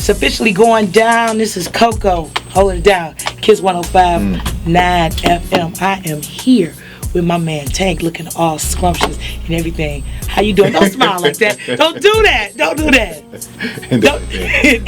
It's officially going down. This is Coco. Hold it down. Kiss 105.9 FM. I am here with my man Tank, looking all scrumptious and everything. How you doing? Don't smile like that. Don't do that. Don't do that.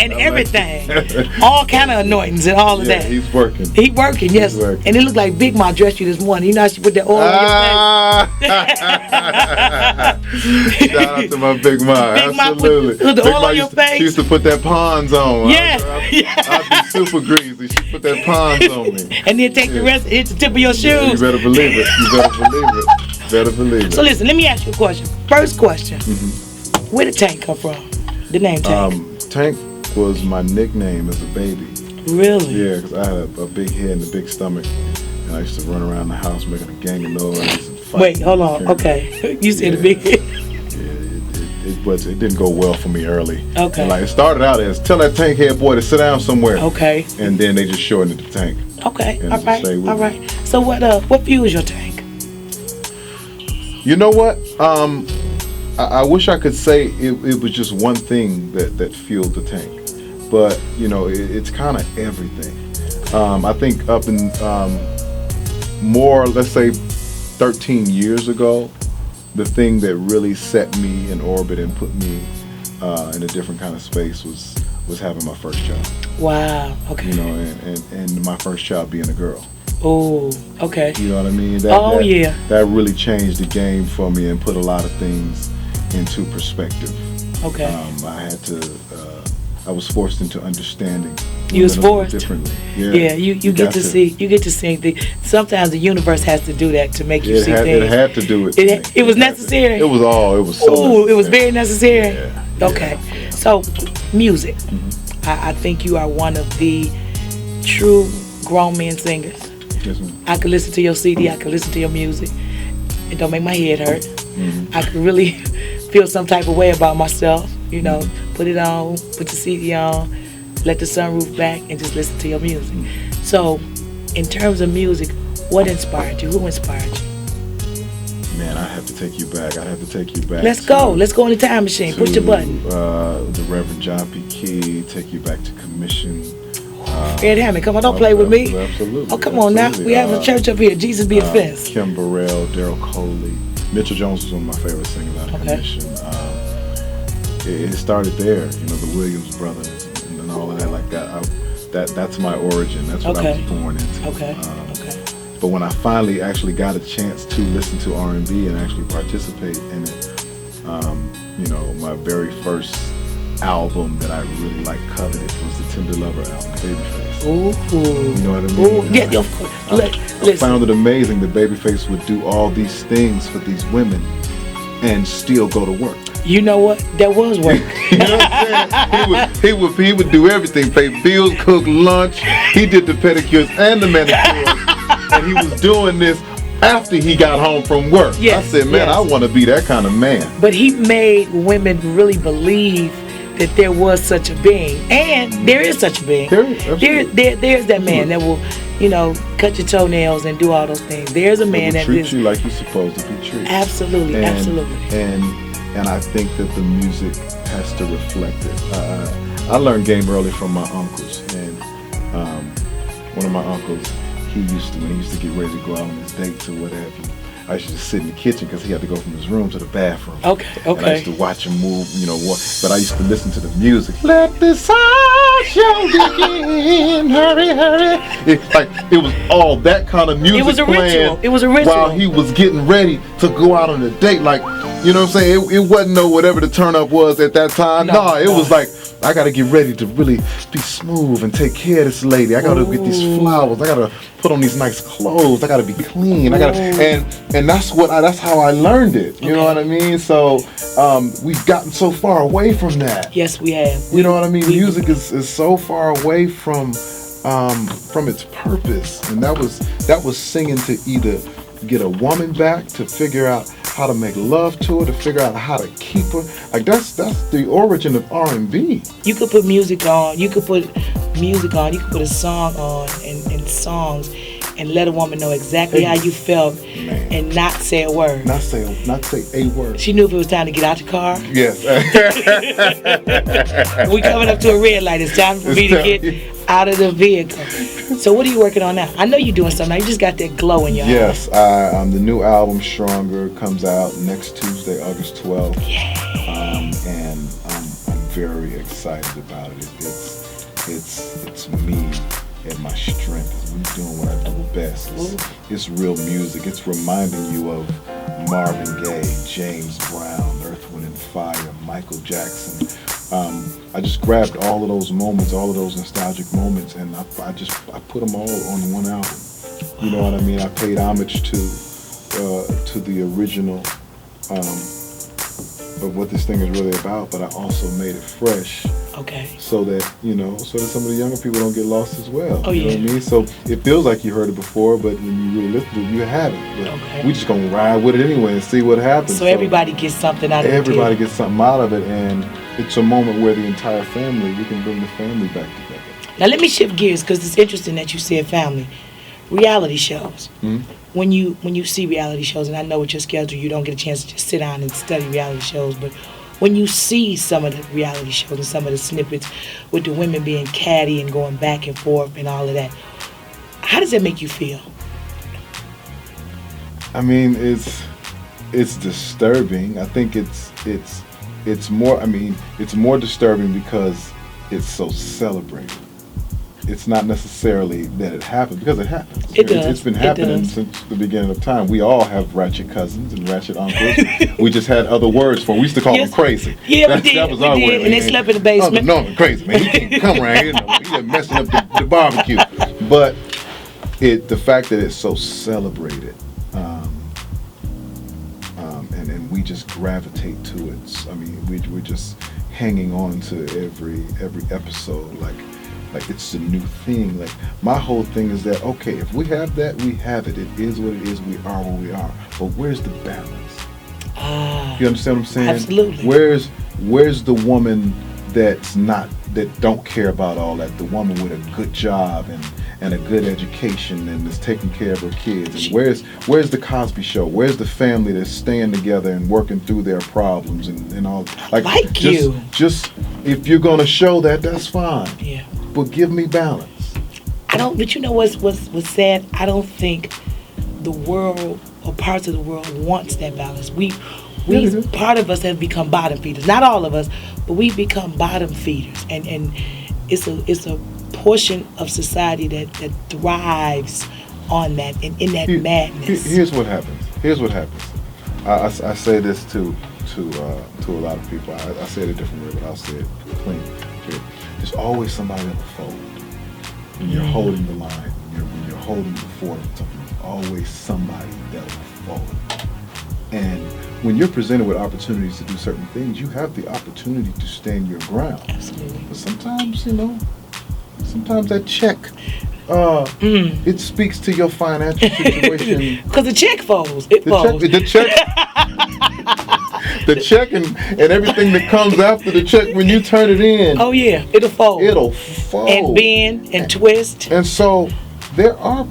And everything. All kind of anointings and all of that. He's working. He working, yes. Working. And it looked like Big Ma dressed you this morning. You know how she put that oil on your face? Shout out to my Big Ma. Big Ma Absolutely. put the Big oil Ma on your face. She used to put that Pond's on. Yeah. I'd be super greasy. She put that Pond's on me. And then take the rest, hit the tip of your shoes. Yeah, you better believe it. You better believe it. Better believe it. So listen, let me ask you a question. First question. Where did Tank come from? The name Tank. Tank was my nickname as a baby. Really? Yeah, because I had a big head and a big stomach. And I used to run around the house making a gang of noise and fight. Wait, hold on. Okay. You said a big head. It didn't go well for me early. Okay. And it started out as, tell that Tank head boy to sit down somewhere. Okay. And then they just shortened it to Tank. Okay. And All right. All right. So what fuels your Tank? You know what? I wish I could say it was just one thing that fueled the Tank, but it's kind of everything. I think up in more, let's say, 13 years ago, the thing that really set me in orbit and put me in a different kind of space was having my first child. Wow. Okay. And my first child being a girl. Oh, okay. You know what I mean? Yeah. That really changed the game for me and put a lot of things into perspective. Okay. I was forced into understanding. You was forced differently. Yeah. Yeah. You get to see. You get to see things. Sometimes the universe has to do that to make you see things. It had to do it. It was necessary. It was so. Ooh, it was very necessary. Yeah. Okay. Yeah. So, music. I think you are one of the true grown men singers. Yes, ma'am. I could listen to your CD. I could listen to your music. It don't make my head hurt. I could really feel some type of way about myself. Put it on, put the CD on, let the sunroof back, and just listen to your music. So, in terms of music, what inspired you? Who inspired you? Man, I have to take you back. Let's go. Let's go in the time machine. Push the button. The Reverend John P. Key. Take you back to Commission. Fred Hammond, come on, don't play with me. Absolutely. Oh, come on now. We have a church up here. Jesus be a fence. Kim Burrell, Daryl Coley. Mitchell Jones was one of my favorite singers out of Commission. It started there, the Williams brothers and all of that like that. That's my origin. That's what I was born into. Okay. But when I finally actually got a chance to listen to R&B and actually participate in it, my very first album that I really coveted was the Tender Lover album, Babyface. Ooh. You know what I mean? Ooh. Yeah, of course. I found it amazing that Babyface would do all these things for these women and still go to work. You know what? That was work. You know what I'm saying? He would do everything, pay bills, cook lunch. He did the pedicures and the manicures. And he was doing this after he got home from work. Yes, I said, man, I want to be that kind of man. But he made women really believe that there was such a being. And there is such a being. There's that man that will, cut your toenails and do all those things. There's a man that treat you like you're supposed to be treated. Absolutely, absolutely. And I think that the music has to reflect it. I learned game early from my uncles, and one of my uncles, when he used to get ready to go out on his dates or what have you, I used to just sit in the kitchen because he had to go from his room to the bathroom. Okay. And I used to watch him move, but I used to listen to the music. Let the sun begin, hurry. It was all that kind of music. It was a ritual. It was a ritual. While he was getting ready to go out on a date, you know what I'm saying? It wasn't no whatever the turn up was at that time. No, it was like, I got to get ready to really be smooth and take care of this lady. I got to get these flowers. I got to put on these nice clothes. I got to be clean. And that's how I learned it. You know what I mean? So we've gotten so far away from that. Yes, we have. You know what I mean? Music is so far away from its purpose, and that was singing to either get a woman back, to figure out how to make love to her, to figure out how to keep her. That's the origin of R&B. You could put music on. You could put a song on and songs, and let a woman know exactly how you felt Man. and not say a word. Not say a word. She knew if it was time to get out the car. Yes. We coming up to a red light. It's time for me to get out of the vehicle. So what are you working on now? I know you're doing something now. You just got that glow in your eyes. Yes. The new album Stronger comes out next Tuesday, August 12th. And I'm very excited about it. It's me at my strength. It's me doing what I do best. It's real music. It's reminding you of Marvin Gaye, James Brown, Earth, Wind and Fire, Michael Jackson. I just grabbed all of those moments, all of those nostalgic moments, and I put them all on one album. You know what I mean? I paid homage to the original of what this thing is really about, but I also made it fresh. Okay. So that some of the younger people don't get lost as well. Oh, you know what I mean? So it feels like you heard it before, but when you really listen to it, you haven't. But we just gonna ride with it anyway and see what happens. So everybody gets something out of it. Everybody gets something out of it, and it's a moment where the entire family, we can bring the family back together. Now let me shift gears because it's interesting that you said family. Reality shows. Mm-hmm. When you see reality shows, and I know with your schedule you don't get a chance to just sit down and study reality shows, but when you see some of the reality shows and some of the snippets with the women being catty and going back and forth and all of that, how does that make you feel? I mean, it's disturbing. I think it's more. I mean, it's more disturbing because it's so celebrated. It's not necessarily that it happened, because it happens. It does. It's been happening since the beginning of time. We all have ratchet cousins and ratchet uncles. We just had other words for them. We used to call them crazy. Yeah, we did. That was our word. And they slept in the basement. No, crazy, man. He can't come around here. He's just messing up the barbecue. But the fact that it's so celebrated, and we just gravitate to it. I mean, we're just hanging on to every episode like it's a new thing. Like, my whole thing is that, okay, if we have that, we have it. It is what it is. We are what we are. But where's the balance? You understand what I'm saying? Absolutely. Where's the woman that don't care about all that? The woman with a good job and a good education and is taking care of her kids. And where's the Cosby Show? Where's the family that's staying together and working through their problems and all? Just if you're gonna show that, that's fine. Yeah. But give me balance. But you know what's sad? I don't think the world or parts of the world wants that balance. Part of us have become bottom feeders. Not all of us, but we've become bottom feeders, and it's a portion of society that thrives on that and in that madness. Here's what happens. I say this to a lot of people. I say it a different way, but I'll say it clean. There's always somebody that will fold. When you're holding the line, when you're holding the fort of something, there's always somebody that will fold. And when you're presented with opportunities to do certain things, you have the opportunity to stand your ground. Absolutely. But sometimes that check, it speaks to your financial situation. Because the check folds. It folds. The check and everything that comes after the check, when you turn it in. Oh yeah, it'll fold. It'll fold. And bend and twist. And so there are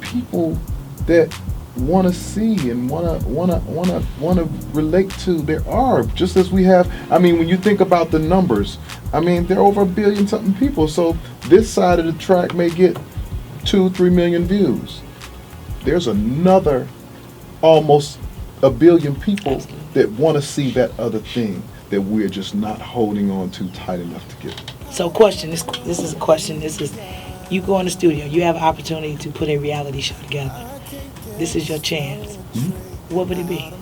people that want to see and want to relate to. There are, just as we have. I mean, when you think about the numbers, I mean, there are over 1 billion something people. So this side of the track may get 2-3 million views. There's another almost 1 billion people that want to see that other thing that we're just not holding on too tight enough to get. So question, this is a question. This is, you go in the studio, you have an opportunity to put a reality show together. This is your chance. Mm-hmm. What would it be?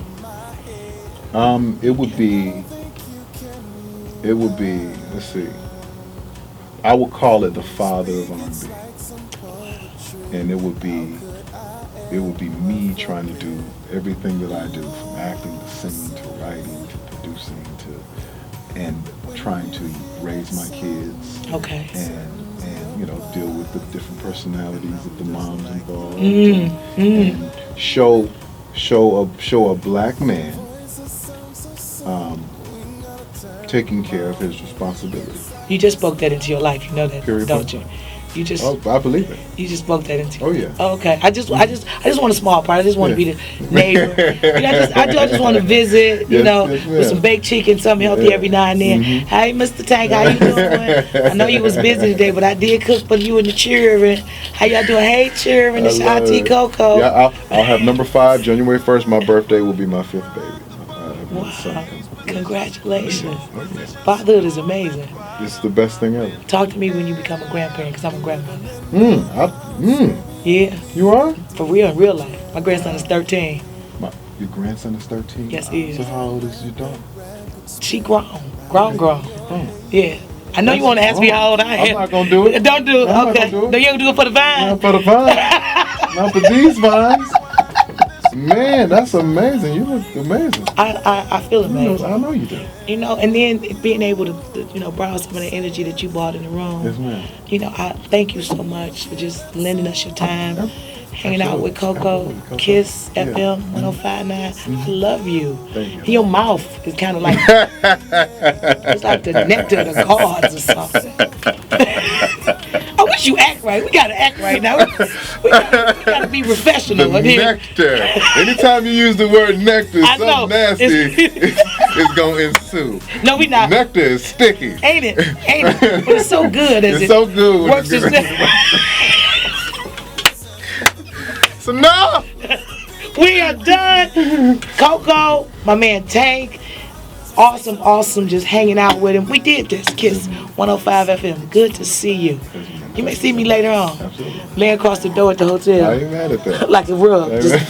It would be, let's see, I would call it the father of R&B. And it would be me trying to do everything that I do, from acting to singing to writing to producing and trying to raise my kids. Okay. And deal with the different personalities of the moms involved. And show a black man taking care of his responsibility. You just spoke that into your life, you know that, Period. don't you? You just I believe it. you just spoke that into. Oh yeah. Oh, okay. I just want a small part. I just want to be the neighbor. I just want to visit. Yes, with some baked chicken, something healthy every now and then. Hey, Mr. Tank, how you doing? I know you was busy today, but I did cook for you and the children. How y'all doing? Hey, children, it's Auntie Coco. Yeah, I'll have number 5, January 1st. My birthday will be my 5th baby. Wow. Congratulations. Fatherhood is amazing. It's the best thing ever. Talk to me when you become a grandparent, because I'm a grandmother. Yeah. You are? For real, in real life. My grandson is 13. Your grandson is 13? Yes, he is. So how old is your daughter? She grown. Yeah. I know you want to ask me how old I am. I'm not going to do it. Don't do it. I'm Okay. not gonna do it. No, you don't do it for the vine? Not for the vine. Not for these vines. Man, that's amazing. You look amazing. I feel amazing. I know you do. And then being able to borrow some of the energy that you brought in the room. Yes, ma'am. I thank you so much for just lending us your time, hanging out with Coco, Absolutely. Kiss Yeah. FM 105.9. I love you. Thank you. Your mouth is kind of like it's like the nectar of the gods or something. I wish you act right. We gotta act right now. We gotta be professional. The nectar. Anytime you use the word nectar, I know. something nasty is gonna ensue. No, we not. Nectar is sticky. Ain't it? But it's so good. It's so good. when Works it's as So no. We are done. Coco, my man Tank. Awesome, just hanging out with him. We did this. Kiss 105 FM. Good to see you. You may see me later on. Absolutely. Laying across the door at the hotel. I ain't mad at that. Like a rug. I Just,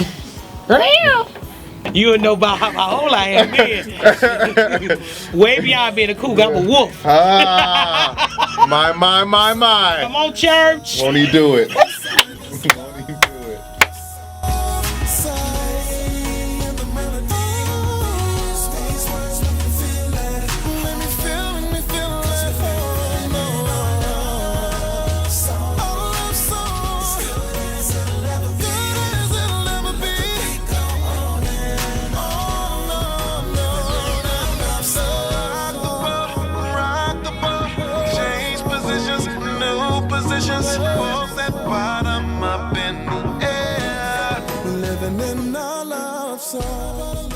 you don't know about how old I am, man. Way beyond being a cougar, I'm a wolf. My. Come on, church. Won't he do it? Won't he do it? Wolves at bottom up in the air, living in our love song.